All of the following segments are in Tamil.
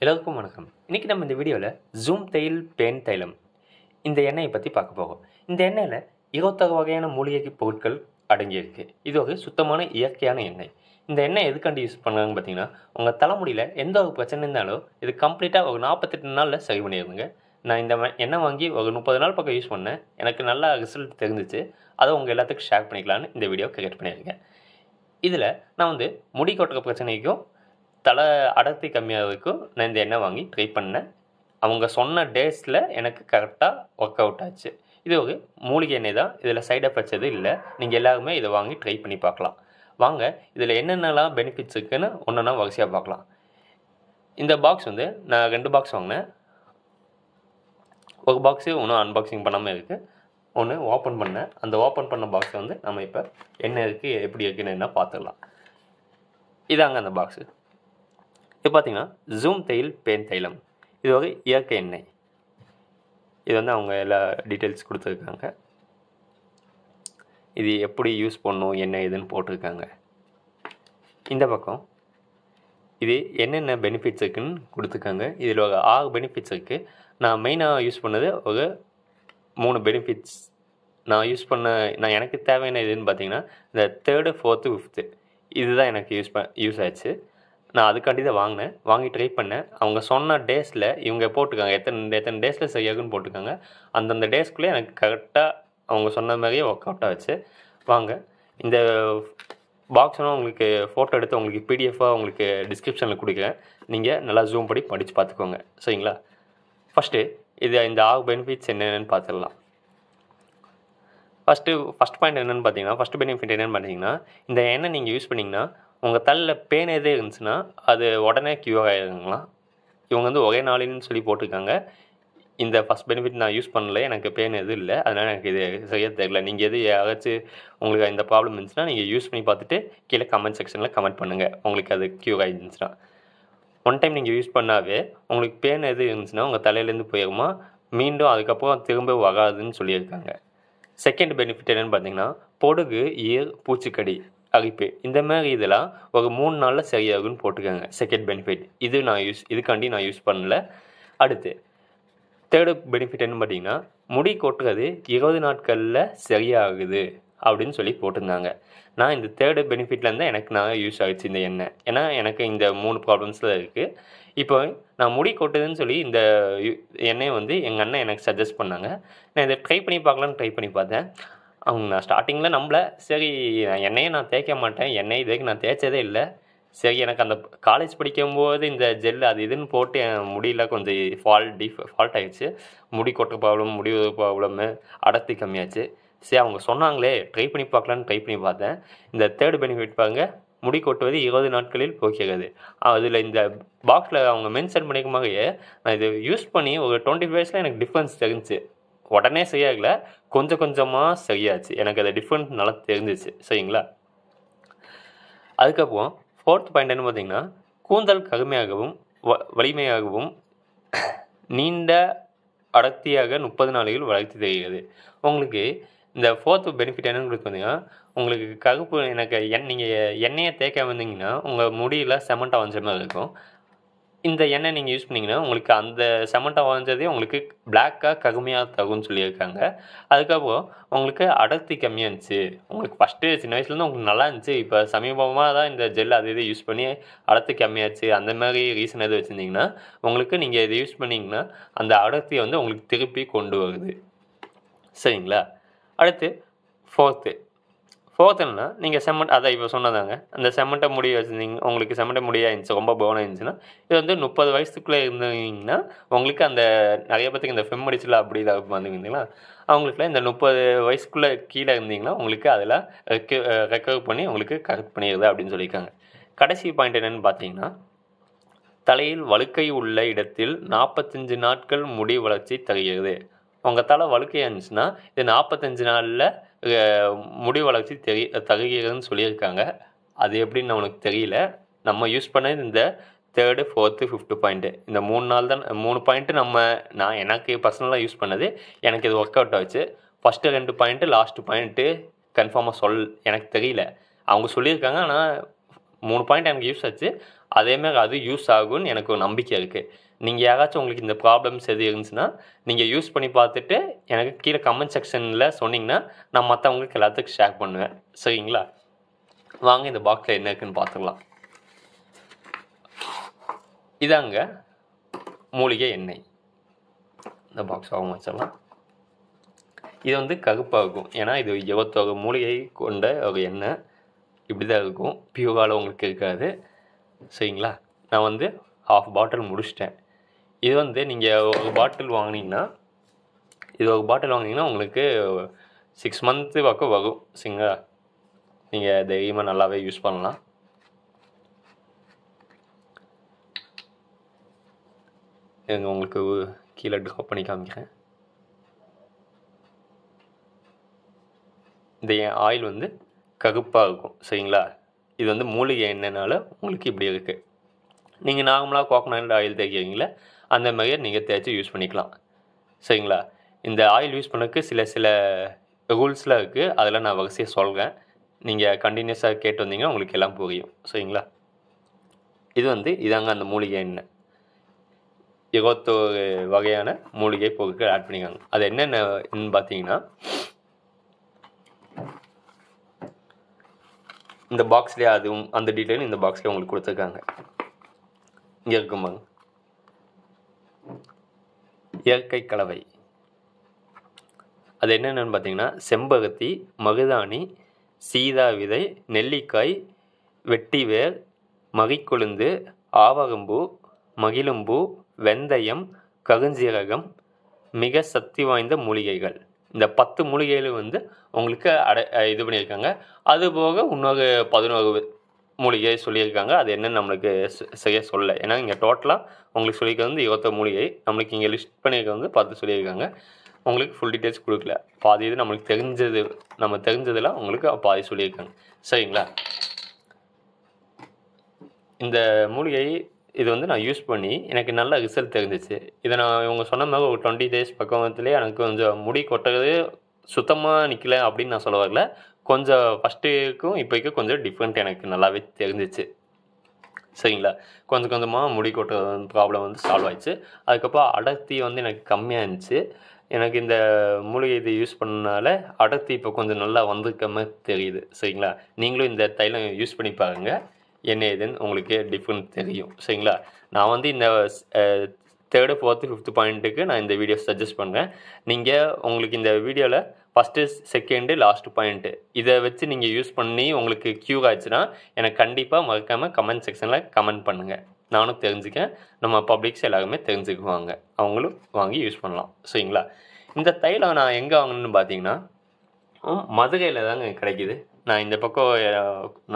எல்லாருக்கும் வணக்கம். இன்றைக்கி நம்ம இந்த வீடியோவில் ஜூம் தைல் பேன் தைலம் இந்த எண்ணெயை பற்றி பார்க்க போகிறோம். இந்த எண்ணெயில் 26 வகையான மூலிகை பொருட்கள் அடங்கியிருக்கு. இது ஒரு சுத்தமான இயற்கையான எண்ணெய். இந்த எண்ணெய் எதுக்காண்டி யூஸ் பண்ணுறாங்கன்னு பார்த்தீங்கன்னா, உங்கள் தலைமுடியில் எந்த ஒரு பிரச்சனை இருந்தாலும் இது கம்ப்ளீட்டாக ஒரு 48 நாளில் சரி பண்ணிடுங்க. நான் இந்த எண்ணெய் வாங்கி ஒரு 30 நாள் பக்கம் யூஸ் பண்ணேன். எனக்கு நல்லா ரிசல்ட் தெரிஞ்சிச்சு. அதை உங்கள் எல்லாத்துக்கும் ஷேர் பண்ணிக்கலான்னு இந்த வீடியோ கிரியேட் பண்ணியிருக்கேன். இதில் நான் முடி கொட்டுற பிரச்சனைக்கும் தலை அடர்த்தி கம்மியாகிறதுக்கும் நான் இந்த எண்ணெய் வாங்கி ட்ரை பண்ணேன். அவங்க சொன்ன டேஸில் எனக்கு கரெக்டாக ஒர்க் அவுட் ஆச்சு. இது ஒரு மூலிகை எண்ணெய் தான். இதில் சைட் எஃபெக்ட்ஸ் எதுவும் இல்லை. நீங்கள் எல்லாருமே இதை வாங்கி ட்ரை பண்ணி பார்க்கலாம். வாங்க இதில் என்னென்னலாம் பெனிஃபிட்ஸ் இருக்குதுன்னு ஒன்றா வரிசையாக பார்க்கலாம். இந்த பாக்ஸ் நான் 2 பாக்ஸ் வாங்கினேன். ஒரு பாக்ஸு ஒன்றும் அன்பாக்சிங் பண்ணாமல் இருக்குது. ஒன்று ஓப்பன் பண்ணேன். அந்த ஓப்பன் பண்ண பாக்ஸை நம்ம இப்போ என்ன இருக்குது எப்படி இருக்குன்னு என்ன பார்த்துக்கலாம். இதாங்க அந்த பாக்ஸு. இது பார்த்தீங்கன்னா ஜூம் தைல் பேன் தைலம். இது ஒரு இயற்கை எண்ணெய். இது அவங்க எல்லா டீட்டெயில்ஸ் கொடுத்துருக்காங்க. இது எப்படி யூஸ் பண்ணணும் என்ன இதுன்னு போட்டிருக்காங்க. இந்த பக்கம் இது என்னென்ன பெனிஃபிட்ஸ் இருக்குதுன்னு கொடுத்துருக்காங்க. இதில் ஒரு 6 பெனிஃபிட்ஸ் இருக்குது. நான் மெயினாக யூஸ் பண்ணது ஒரு 3 பெனிஃபிட்ஸ். நான் எனக்கு தேவையான இதுன்னு பார்த்தீங்கன்னா இந்த 3rd 4th 5th இதுதான் எனக்கு யூஸ் ஆச்சு. நான் அதுக்காண்டி தான் வாங்கி ட்ரை பண்ணேன். அவங்க சொன்ன டேஸில் இவங்க போட்டிருக்காங்க எத்தனை டேஸில் சரியாகுன்னு போட்டிருக்காங்க. அந்தந்த டேஸ்க்குள்ளே எனக்கு கரெக்டாக அவங்க சொன்ன மாதிரியே ஒர்க் அவுட் ஆச்சு. வாங்க இந்த பாக்ஸ்னால் உங்களுக்கு ஃபோட்டோ எடுத்து உங்களுக்கு பிடிஎஃபாக உங்களுக்கு டிஸ்கிரிப்ஷனில் கொடுக்குறேன். நீங்கள் நல்லா ஜூம் பண்ணி படித்து பார்த்துக்கோங்க. சரிங்களா? ஃபஸ்ட்டு இந்த 6 பெனிஃபிட்ஸ் என்னென்னு பார்த்துடலாம். ஃபஸ்ட் பாயிண்ட் என்னென்னு பார்த்தீங்கன்னா, ஃபஸ்ட்டு பெனிஃபிட் என்னென்னு பார்த்தீங்கன்னா, இந்த எண்ணெய் நீங்கள் யூஸ் பண்ணிங்கன்னா உங்கள் தலையில் பேன் எதே இருந்துச்சுன்னா அது உடனே க்யூர் ஆகிடுங்களாம். இவங்க ஒரே நாளின்னு சொல்லி போட்டிருக்காங்க. இந்த ஃபஸ்ட் பெனிஃபிட் நான் யூஸ் பண்ணல. எனக்கு பெயின் எதுவும் இல்லை. அதனால் எனக்கு இது சரியாக தெரியல. நீங்கள் எது யாராச்சும் உங்களுக்கு இந்த ப்ராப்ளம் இருந்துச்சுன்னா நீங்கள் யூஸ் பண்ணி பார்த்துட்டு கீழே கமெண்ட் செக்ஷனில் கமெண்ட் பண்ணுங்கள். உங்களுக்கு அது க்யூர் ஆகிருந்துச்சுன்னா. ஒன் டைம் நீங்கள் யூஸ் பண்ணாவே உங்களுக்கு பெயின் எது இருந்துச்சுன்னா உங்கள் தலையிலேருந்து போயிருமா, மீண்டும் அதுக்கப்புறம் திரும்ப வராதுன்னு சொல்லியிருக்காங்க. செகண்ட் பெனிஃபிட் என்னென்னு பார்த்தீங்கன்னா, பொடுகு, ஈர், பூச்சிக்கடி, அரிப்பு இந்த மாதிரி இதெல்லாம் ஒரு 3 நாளில் சரியாகுன்னு போட்டிருக்காங்க. செகண்ட் பெனிஃபிட் இதுக்காண்டி நான் யூஸ் பண்ணல. அடுத்து 3rd பெனிஃபிட் என்னன்னு பார்த்தீங்கன்னா, முடி கொட்டுறது 20 நாட்களில் சரியாகுது அப்படின்னு சொல்லி போட்டிருந்தாங்க. நான் இந்த 3rd பெனிஃபிட்லேருந்து எனக்கு யூஸ் ஆகிடுச்சு இந்த எண்ணெய். ஏன்னா எனக்கு இந்த 3 ப்ராப்ளம்ஸில் இருக்குது. இப்போ நான் முடி கொட்டுதுன்னு சொல்லி இந்த எண்ணெயை எங்கள் அண்ணன் எனக்கு சஜஸ்ட் பண்ணாங்க. நான் இதை ட்ரை பண்ணி பார்க்கலான்னு ட்ரை பண்ணி பார்த்தேன். நான் ஸ்டார்டிங்கில் நம்பல. சரி எண்ணெயை நான் தேய்க்க மாட்டேன். எண்ணெய் இதுக்கு நான் தேய்ச்சதே இல்லை. சரி எனக்கு அந்த காலேஜ் படிக்கும்போது இந்த ஜெல் அது இதுன்னு போட்டு என் முடியல கொஞ்சம் ஃபால்ட் ஆகிடுச்சு. முடி கொட்டுற ப்ராப்ளம், முடி ப்ராப்ளம்மு, அடர்த்தி கம்மியாச்சு. சரி அவங்க சொன்னாங்களே ட்ரை பண்ணி பார்க்கலான்னு ட்ரை பண்ணி பார்த்தேன். இந்த 3rd பெனிஃபிட் பாருங்கள், முடி கொட்டுவது 20 நாட்களில் போகிறது. அதில் இந்த பாக்ஸில் அவங்க மென்ஷன் பண்ணிக்க மாதிரியே நான் இதை யூஸ் பண்ணி ஒரு 20 டேஸில் எனக்கு டிஃப்ரென்ஸ் தெரிஞ்சிச்சு. உடனே சரியாகல, கொஞ்சம் கொஞ்சமாக சரியாச்சு. எனக்கு அது டிஃப்ரெண்ட் நல்லா தெரிஞ்சிச்சு. சரிங்களா? அதுக்கப்புறம் 4th பாயிண்ட் என்ன பார்த்தீங்கன்னா, கூந்தல் கருமையாகவும் வலிமையாகவும் நீண்ட அடர்த்தியாக 30 நாளைகள் வளர்த்து தெரிகிறது. உங்களுக்கு இந்த 4th பெனிஃபிட் என்னன்னு பார்த்தீங்கன்னா, உங்களுக்கு கருப்பு நீங்கள் எண்ணெயை தேய்க்க வந்தீங்கன்னா உங்கள் முடியில் செமண்டாக வந்த மாதிரி இருக்கும். இந்த எண்ணெய் நீங்கள் யூஸ் பண்ணிங்கன்னா உங்களுக்கு அந்த செமண்டாக வந்ததே உங்களுக்கு பிளாக்காக கருமையாக தகுன்னு சொல்லியிருக்காங்க. அதுக்கப்புறம் உங்களுக்கு அடர்த்தி கம்மியாக இருந்துச்சு. உங்களுக்கு ஃபஸ்ட்டு சின்ன வயசுலேருந்து உங்களுக்கு நல்லா இருந்துச்சு. இப்போ சமீபமாக தான் இந்த ஜெல் அது இது யூஸ் பண்ணி அடர்த்தி கம்மியாச்சு. அந்த மாதிரி ரீசன் எது வச்சுருந்தீங்கன்னா உங்களுக்கு நீங்கள் இதை யூஸ் பண்ணிங்கன்னா அந்த அடர்த்தியை உங்களுக்கு திருப்பி கொண்டு வருது. சரிங்களா? அடுத்து 4th என்னன்னா, நீங்கள் செமெண்ட் அதை இப்போ சொன்னதாங்க. அந்த செமெண்ட்டை முடி வச்சுருந்தீங்க, உங்களுக்கு செமெண்ட்டை முடியாக இருந்துச்சு, ரொம்ப பவுனாக இருந்துச்சுன்னா இது 30 வயசுக்குள்ளே இருந்தீங்கன்னா உங்களுக்கு அந்த நிறைய பேத்துக்கு இந்த ஃபெம்மடிச்சில் அப்படி இதாக வந்துருந்தீங்களா, அவங்களுக்குலாம் இந்த 30 வயசுக்குள்ளே கீழே இருந்தீங்கன்னா உங்களுக்கு அதில் ரெக்கவர் பண்ணி உங்களுக்கு கரெக்ட் பண்ணிடுது அப்படின்னு சொல்லியிருக்காங்க. கடைசி பாயிண்ட் என்னென்னு பார்த்தீங்கன்னா, தலையில் வழுக்கை உள்ள இடத்தில் 45 நாட்கள் முடி வளர்ச்சி தருகிறது. உங்கள் தலை வழுக்கையாக இருந்துச்சுன்னா இது 45 நாளில் முடி வளர்ச்சி தருகிறதுன்னு சொல்லியிருக்காங்க. அது எப்படின்னு உனக்கு தெரியல. நம்ம யூஸ் பண்ணது இந்த 3rd 4th 5th பாயிண்ட்டு. இந்த 3 நாள் தான் 3 பாயிண்ட்டு நான் எனக்கு பர்சனலாக யூஸ் பண்ணது. எனக்கு இது ஒர்க் அவுட் ஆச்சு. ஃபஸ்ட்டு 2 பாயிண்ட்டு லாஸ்ட்டு பாயிண்ட்டு கன்ஃபார்மாக எனக்கு தெரியல. அவங்க சொல்லியிருக்காங்க. ஆனால் 3 பாயிண்ட் எனக்கு யூஸ் ஆச்சு. அதேமாதிரி அது யூஸ் ஆகும்னு எனக்கு ஒரு நம்பிக்கை இருக்குது. நீங்கள் யாராச்சும் உங்களுக்கு இந்த ப்ராப்ளம்ஸ் எது இருந்துச்சுன்னா நீங்கள் யூஸ் பண்ணி பார்த்துட்டு எனக்கு கீழே கமெண்ட் செக்ஷனில் சொன்னீங்கன்னா நான் மற்றவங்களுக்கு எல்லாத்துக்கும் ஷேர் பண்ணுவேன். சரிங்களா? வாங்க இந்த பாக்ஸில் என்ன இருக்குன்னு பார்த்துக்கலாம். இதாங்க மூலிகை எண்ணெய். இந்த பாக்ஸ் ஆகும் வச்சிடலாம். இது வந்து கருப்பாக இருக்கும், ஏன்னா இது 21 மூலிகை கொண்ட ஒரு எண்ணெய். இப்படி தான் இருக்கும், பியூரால் உங்களுக்கு இருக்காது. சரிங்களா? நான் வந்து 1/2 பாட்டில் முடிச்சிட்டேன். இது வந்து நீங்கள் ஒரு பாட்டில் வாங்கினீங்கன்னா உங்களுக்கு 6 மந்த்து பக்கம் வரும். சரிங்களா? நீங்கள் தைரியமாக நல்லாவே யூஸ் பண்ணலாம். உங்களுக்கு கீழே ட்ராப் பண்ணி காமிக்கிறேன். இந்த ஆயில் வந்து கருப்பாக இருக்கும். சரிங்களா? இது வந்து மூலிகை எண்ணெய்னால உங்களுக்கு இப்படி இருக்குது. நீங்கள் நார்மலாக கோகோனட் ஆயில் தேய்க்கிறீங்களே அந்த மாதிரியே நீங்கள் தேய்ச்சி யூஸ் பண்ணிக்கலாம். சரிங்களா? இந்த ஆயில் யூஸ் பண்ணக்கு சில ரூல்ஸ்லாம் இருக்குது. அதெல்லாம் நான் வரிசையாக சொல்கிறேன். நீங்கள் கண்டினியூஸாக கேட்டு வந்தீங்கன்னா உங்களுக்கு எல்லாம் புரியும். சரிங்களா? இது வந்து இதாங்க அந்த மூலிகை எண்ணெய். 21 வகையான மூலிகை பொருட்கள் ஆட் பண்ணிக்காங்க. அது என்னென்னு பார்த்தீங்கன்னா இந்த பாக்ஸ்லேயே அதுவும் அந்த டீட்டெயில் இந்த பாக்ஸ்லேயே உங்களுக்கு கொடுத்துருக்காங்க. இங்கே இருக்குமாங்க இயற்கை கலவை. அது என்னென்னு பார்த்தீங்கன்னா செம்பருத்தி, மருதாணி, சீதா விதை, நெல்லிக்காய், வெட்டிவேர், மகிக்கொழுந்து, ஆவகம்பூ, மகிழும்பூ, வெந்தயம், கருஞ்சீரகம், மிக சக்தி வாய்ந்த மூலிகைகள். இந்த 10 மூலிகைகள் வந்து உங்களுக்கு இது பண்ணியிருக்காங்க. அதுபோக இன்னொரு 11 மூலிகை சொல்லியிருக்காங்க. அது என்னென்னு நம்மளுக்கு சரியாக சொல்ல, ஏன்னா இங்கே டோட்டலாக உங்களுக்கு சொல்லியிருக்கிறது வந்து 21 மூலிகை. நம்மளுக்கு இங்கே லிஸ்ட் பண்ணியிருக்க வந்து 10 சொல்லியிருக்காங்க. உங்களுக்கு ஃபுல் டீட்டெயில்ஸ் கொடுக்கல. பாதி இது நம்மளுக்கு தெரிஞ்சதெல்லாம் உங்களுக்கு பாதி சொல்லியிருக்காங்க. சரிங்களா? இந்த மூலிகை இது வந்து நான் யூஸ் பண்ணி எனக்கு நல்ல ரிசல்ட் தெரிஞ்சிச்சு. இதை நான் இவங்க சொன்ன மாதிரி ஒரு 20 டேஸ் பக்கத்துலேயே எனக்கு கொஞ்சம் முடி கொட்டுறது சுத்தமாக நிற்கல அப்படின்னு நான் சொல்ல வரல. கொஞ்சம் ஃபஸ்ட்டுக்கும் இப்போக்கும் கொஞ்சம் டிஃப்ரெண்ட் எனக்கு நல்லாவே தெரிஞ்சிச்சு. சரிங்களா? கொஞ்சம் கொஞ்சமாக முடி கொட்டுறது ப்ராப்ளம் வந்து சால்வ் ஆயிடுச்சு. அதுக்கப்புறம் அடர்த்தி வந்து எனக்கு கம்மியாக இருந்துச்சு. எனக்கு இந்த மூலிகை இது யூஸ் பண்ணனால அடர்த்தி இப்போ கொஞ்சம் நல்லா வந்திருக்க மாதிரி தெரியுது. சரிங்களா? நீங்களும் இந்த தைலம் யூஸ் பண்ணி பாருங்கள், என்ன ஏதுன்னு உங்களுக்கு டிஃப்ரெண்ட் தெரியும். சரிங்களா? நான் வந்து இந்த 3rd, 4th, 5th பாயிண்ட்டுக்கு நான் இந்த வீடியோ சஜஸ்ட் பண்ணுறேன். நீங்கள் உங்களுக்கு இந்த வீடியோவில் ஃபஸ்ட்டு, செகண்டு, லாஸ்ட் பாயிண்ட்டு இதை வச்சு நீங்கள் யூஸ் பண்ணி உங்களுக்கு க்யூர் ஆச்சுன்னா எனக்கு கண்டிப்பாக மறக்காமல் கமெண்ட் செக்ஷனில் கமெண்ட் பண்ணுங்கள். நானும் தெரிஞ்சுக்கேன், நம்ம பப்ளிக்ஸ் எல்லாருமே தெரிஞ்சுக்குவாங்க, அவங்களும் வாங்கி யூஸ் பண்ணலாம். சரிங்களா? இந்த தைலம் நான் எங்கே வாங்கணுன்னு பார்த்தீங்கன்னா மதுரையில் தாங்க கிடைக்கிது. நான் இந்த பக்கம்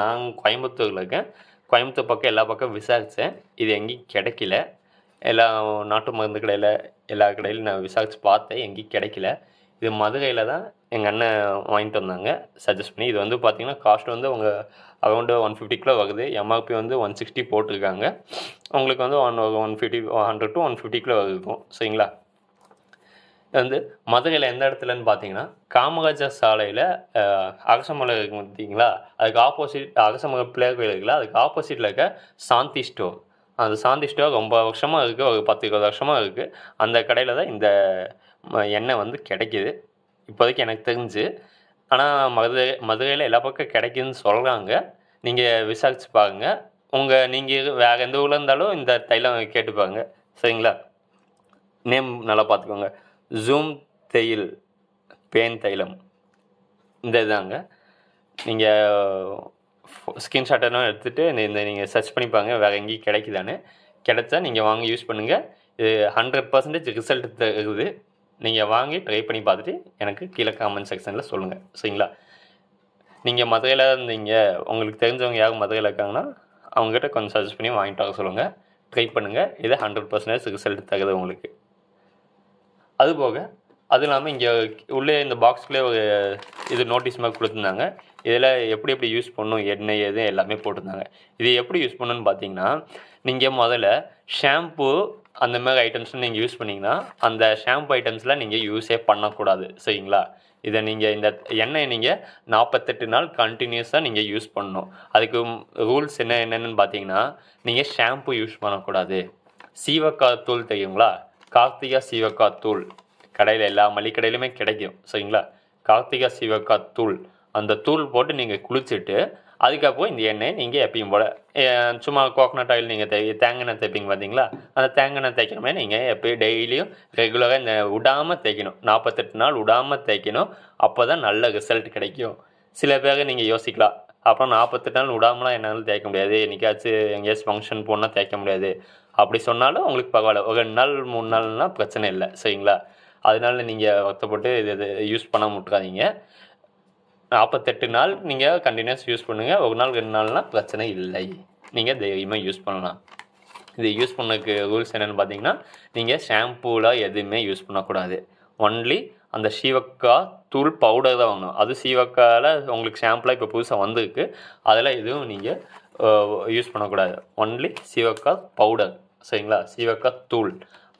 நான் கோயம்புத்தூரில் இருக்கேன். கோயம்புத்தூர் பக்கம் எல்லா பக்கம் விசாரித்தேன், இது எங்கேயும் கிடைக்கல. எல்லா நாட்டு மருந்து கடையில் எல்லா கடையிலும் நான் விசாரித்து பார்த்தேன், எங்கேயும் கிடைக்கல. இது மதுரையில் தான் எங்கள் அண்ணன் வாங்கிட்டு வந்தாங்க சஜஸ்ட் பண்ணி. இது வந்து பார்த்திங்கன்னா காஸ்ட் வந்து அவங்க அரௌண்டு 150 வருது. எம்ஆர்பி வந்து 160 போட்டிருக்காங்க. உங்களுக்கு வந்து 150 100 to 150 இருக்கும். சரிங்களா? இது வந்து மதுரையில் எந்த இடத்துலன்னு பார்த்தீங்கன்னா காமராஜர் சாலையில் அரசமலை இருக்கு பார்த்தீங்களா, அதுக்கு ஆப்போசிட் அரசமலை பிள்ளையார் கோயில் இருக்குல்ல, அதுக்கு ஆப்போசிட்டில் இருக்க சாந்தி ஸ்டோர். அந்த சாந்தி ஸ்டோர் ரொம்ப வருஷமாக இருக்குது, ஒரு 10-20 வருஷமாக இருக்குது. அந்த கடையில் தான் இந்த எண்ணெய் வந்து கிடைக்கிது இப்போதைக்கு எனக்கு தெரிஞ்சு. ஆனால் மதுரையில் எல்லா பக்கம் கிடைக்குதுன்னு சொல்கிறாங்க. நீங்கள் விசாரிச்சு பாருங்கள். நீங்கள் வேறு எந்த ஊரில் இருந்தாலும் இந்த தைலம் கேட்டு பாருங்க. சரிங்களா? நேம் நல்லா பார்த்துக்கோங்க. ஜூம் தைல் பேன் தைலம் இந்த இதாங்க. நீங்கள் ஸ்கிரீன்ஷாட் எல்லாம் எடுத்துகிட்டு நீங்கள் சர்ச் பண்ணிப்பாங்க வேறு எங்கேயும் கிடைக்குதான்னு. கிடைச்சா நீங்கள் வாங்கி யூஸ் பண்ணுங்கள். இது 100% ரிசல்ட் தருது. நீங்கள் வாங்கி ட்ரை பண்ணி பார்த்துட்டு எனக்கு கீழே கமெண்ட் செக்ஷனில் சொல்லுங்கள். சரிங்களா? நீங்கள் மதுரையில் இருந்தீங்க, உங்களுக்கு தெரிஞ்சவங்க யாரும் மதுரையில் இருக்காங்கன்னா அவங்ககிட்ட கொஞ்சம் சஜஸ்ட் பண்ணி வாங்கிட்டு வர சொல்லுங்கள். ட்ரை பண்ணுங்கள். இது 100% ரிசல்ட் தருது உங்களுக்கு. அதுபோக அது இல்லாமல் இங்கே உள்ளே இந்த பாக்ஸ்க்குள்ளே ஒரு இது நோட்டீஸ் மாதிரி கொடுத்துருந்தாங்க. இதில் எப்படி யூஸ் பண்ணணும், என்ன ஏது எல்லாமே போட்டிருந்தாங்க. இது எப்படி யூஸ் பண்ணணுன்னு பார்த்தீங்கன்னா, நீங்கள் முதல்ல ஷாம்பு அந்த மாதிரி ஐட்டம்ஸ் நீங்கள் யூஸ் பண்ணிங்கன்னா அந்த ஷாம்பு ஐட்டம்ஸில் நீங்கள் யூஸே பண்ணக்கூடாது. சரிங்களா? இதை நீங்கள் இந்த எண்ணெயை நீங்கள் 48 நாள் கண்டினியூஸாக நீங்கள் யூஸ் பண்ணணும். அதுக்கு ரூல்ஸ் என்னென்னு பார்த்தீங்கன்னா, நீங்கள் ஷாம்பு யூஸ் பண்ணக்கூடாது. சீவக்காய் தூள் தெரியுங்களா? கார்த்திகா சீவக்காய் தூள் கடையில் எல்லா மளிகடையிலுமே கிடைக்கும், சரிங்களா? கார்த்திகா சீவக்காய் தூள், அந்த தூள் போட்டு நீங்கள் குளிச்சுட்டு அதுக்கப்புறம் இந்த எண்ணெய் நீங்கள் எப்பயும் போல் சும்மா கோகனட் ஆயில் நீங்கள் தேங்காய் எண்ணெய் தேய்ப்பீங்க பார்த்தீங்களா? அந்த தேங்காய் எண்ணெய் தேய்க்கிற மாதிரி நீங்கள் எப்பயும் டெய்லியும் ரெகுலராக இந்த விடாமல் தேய்க்கணும். 48 நாள் விடாமல் தேய்க்கணும். அப்போ தான் நல்ல ரிசல்ட் கிடைக்கும். சில பேர் நீங்கள் யோசிக்கலாம், அப்புறம் 48 நாள் விடாமலாம் என்னால் தேய்க்க முடியாது, என்றைக்காச்சும் எங்கேயாச்சும் ஃபங்க்ஷன் போனால் தேய்க்க முடியாது அப்படி சொன்னாலும் உங்களுக்கு பரவாயில்ல. ஒரு 2 நாள் 3 நாள்னால் பிரச்சனை இல்லை, சரிங்களா? அதனால நீங்கள் வருத்தப்பட்டு இது யூஸ் பண்ண விட்டுறாதீங்க. 48 நாள் நீங்கள் கண்டினியூஸ் யூஸ் பண்ணுங்கள். ஒரு நாள் 2 நாள்னால் பிரச்சனை இல்லை, நீங்கள் தைரியமாக யூஸ் பண்ணலாம். இது யூஸ் பண்ணக்கு ரூல்ஸ் என்னென்னு பார்த்தீங்கன்னா, நீங்கள் ஷாம்பூலாம் எதுவுமே யூஸ் பண்ணக்கூடாது. ஒன்லி அந்த சீவக்காய் தூள் பவுடர் தான் வாங்கணும். அது சீவக்காயில் உங்களுக்கு ஷாம்புலாம் இப்போ புதுசாக வந்திருக்கு, அதெல்லாம் எதுவும் நீங்கள் யூஸ் பண்ணக்கூடாது. ஒன்லி சீவக்காய் பவுடர், சரிங்களா? சீவக்காய் தூள்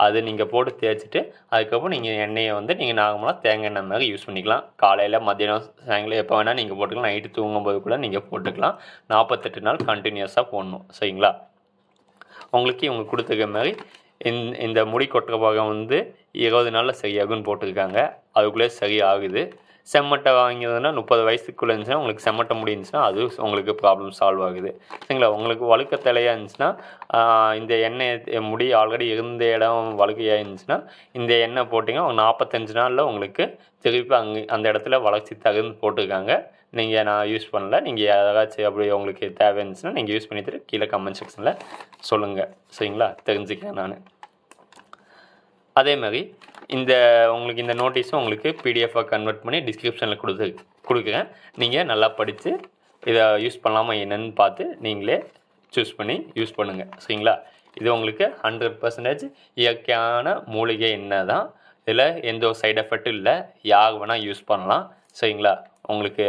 அது நீங்கள் போட்டு தேய்ச்சிட்டு அதுக்கப்புறம் நீங்கள் எண்ணெயை வந்து நீங்கள் நார்மலாக தேங்காய் எண்ணெய் மாதிரி யூஸ் பண்ணிக்கலாம். காலையில், மத்தியானம், சாயங்காலம் எப்போ வேணால் நீங்கள் போட்டுக்கலாம். நைட்டு தூங்கும்போது கூட நீங்கள் போட்டுக்கலாம். 48 நாள் கண்டினியூஸாக போடணும், சரிங்களா? உங்களுக்கு இவங்க கொடுத்துருக்க மாதிரி இந்த முடி கொட்டுற பாகம் வந்து 20 நாளில் சரியாகுன்னு போட்டிருக்காங்க. அதுக்குள்ளே சரியாகுது. செம்மட்டை வாங்கினதுன்னா 30 வயசுக்குள்ளே இருந்துச்சுன்னா உங்களுக்கு செம்மட்டை முடி இருந்துச்சுன்னா அது உங்களுக்கு ப்ராப்ளம் சால்வ் ஆகுது, சரிங்களா? உங்களுக்கு வழுக்க தலையாக இருந்துச்சுன்னா இந்த எண்ணெய் முடி ஆல்ரெடி இருந்த இடம் வழுக்கையாக இருந்துச்சுன்னா இந்த எண்ணெய் போட்டிங்கன்னா 45 நாளில் உங்களுக்கு திருப்பி அந்த இடத்துல வளர்ச்சி தகுன்னு போட்டிருக்காங்க. நீங்கள் நான் யூஸ் பண்ணல, நீங்கள் யாராச்சும் அப்படி உங்களுக்கு தேவை இருந்துச்சுன்னா நீங்கள் யூஸ் பண்ணிட்டு கீழே கமெண்ட் செக்ஷனில் சொல்லுங்கள், சரிங்களா? தெரிஞ்சுக்கிறேன் நான். அதே மாதிரி உங்களுக்கு இந்த நோட்டீஸும் உங்களுக்கு பிடிஎஃபாக கன்வெர்ட் பண்ணி டிஸ்கிரிப்ஷனில் கொடுக்குறேன். நீங்கள் நல்லா படித்து இதை யூஸ் பண்ணலாமா என்னன்னு பார்த்து நீங்களே சூஸ் பண்ணி யூஸ் பண்ணுங்கள், சரிங்களா? இது உங்களுக்கு 100% இயற்கையான மூலிகை எண்ணெய் தான். இதில் எந்த ஒரு சைடு எஃபெக்ட்டும் இல்லை. யார் வேணால் யூஸ் பண்ணலாம், சரிங்களா? உங்களுக்கு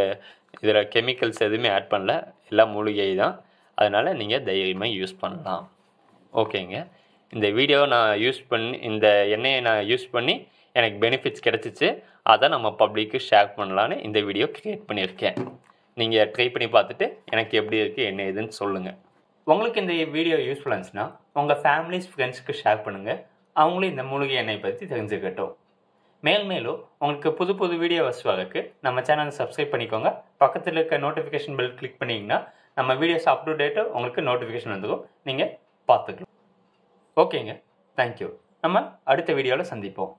இதில் கெமிக்கல்ஸ் எதுவுமே ஆட் பண்ணல, எல்லாம் மூலிகை தான். அதனால் நீங்கள் தைரியமாக யூஸ் பண்ணலாம். ஓகேங்க. இந்த வீடியோவை இந்த எண்ணெயை நான் யூஸ் பண்ணி எனக்கு பெனிஃபிட்ஸ் கிடச்சிச்சு. அதை நம்ம பப்ளிக்கு ஷேர் பண்ணலான்னு இந்த வீடியோ க்ரியேட் பண்ணியிருக்கேன். நீங்கள் ட்ரை பண்ணி பார்த்துட்டு எனக்கு எப்படி இருக்குது என்ன ஏதுன்னு சொல்லுங்கள். உங்களுக்கு இந்த வீடியோ யூஸ்ஃபுல்லாக இருந்துச்சுன்னா உங்கள் ஃபேமிலிஸ், ஃப்ரெண்ட்ஸுக்கு ஷேர் பண்ணுங்கள். அவங்களும் இந்த மூலிகை எண்ணெயை பற்றி தெரிஞ்சுக்கட்டும். மேலும் உங்களுக்கு புது புது வீடியோஸ் வரக்கு நம்ம சேனலை சப்ஸ்கிரைப் பண்ணிக்கோங்க. பக்கத்தில் இருக்க நோட்டிஃபிகேஷன் பெல் கிளிக் பண்ணிங்கன்னா நம்ம வீடியோஸ் அப் டு டேட்டு உங்களுக்கு நோட்டிஃபிகேஷன் வந்துடும், நீங்கள் பார்த்துக்கலாம். ஓகேங்க, தேங்க்யூ. நம்ம அடுத்த வீடியோவில் சந்திப்போம்.